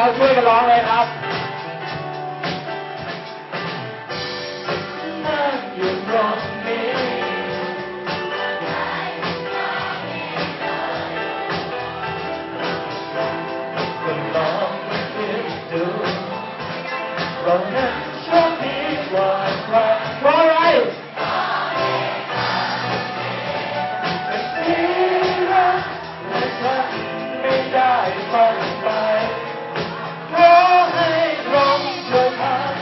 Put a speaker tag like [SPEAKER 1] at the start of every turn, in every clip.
[SPEAKER 1] แล้วช่วยกันร้องเลยครับนั่งอยู่ตรงนี้ก็ลองมาคิดดูเรานั้นโชคดีกว่าใครเพราะอะไรเป็นที่รักและฉันไม่ได้ฝันไปขอให้ลองเธอทาง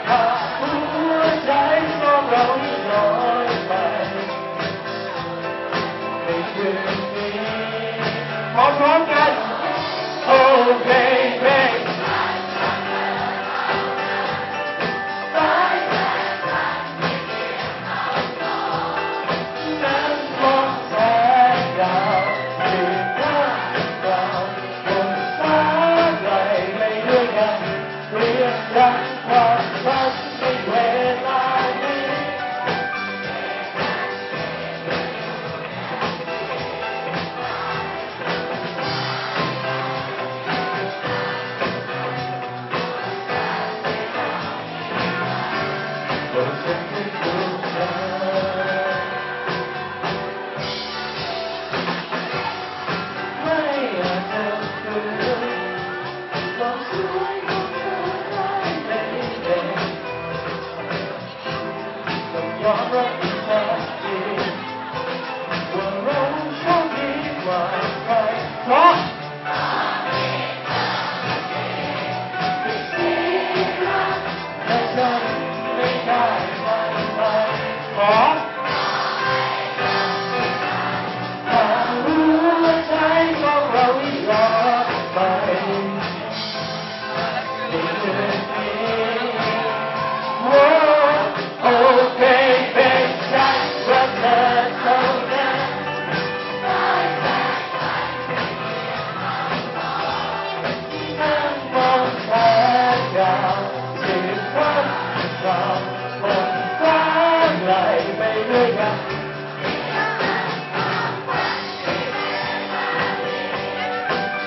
[SPEAKER 1] หากหัวใจของเราลอยไปในคืนนี้พร้อมๆกันโอ้ babyยอมรับความจริงว่าเราโชคดีกว่าใครเพราะและฉันไม่ได้ฝันไปขอหากหัวใจของเราลอยไปในคืนนี้โอ้เพลงฉันรักเธอเท่านั้นนั่งมองแสงดาวที่พัดเราบนฟ้าไหลไปด้วยกัน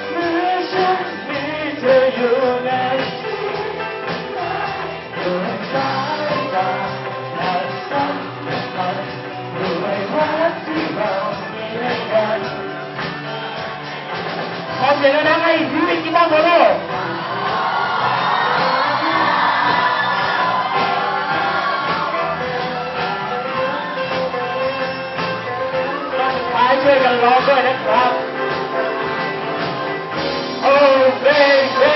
[SPEAKER 1] เมื่อฉันมีเธออยู่ในด้วยสายตาและสัมผัสด้วยรักที่เรามีให้กันขอเสียงดังๆให้พี่วิกกี้บ้างโซโล่สุดท้ายช่วยกันร้องด้วยนะครับโอ้ baby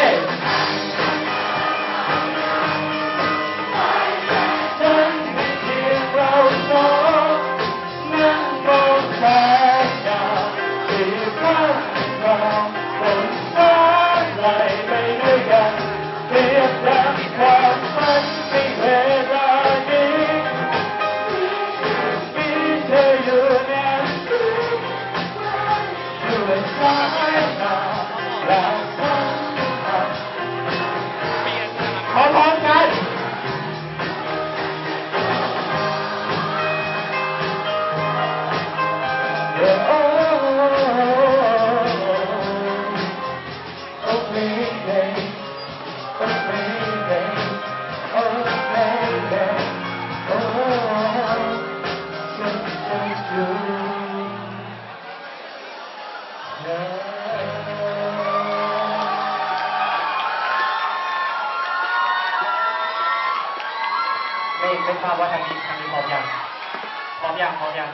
[SPEAKER 1] พร้อมๆกันไม่ทราบว่าทางนี้พร้อมยัง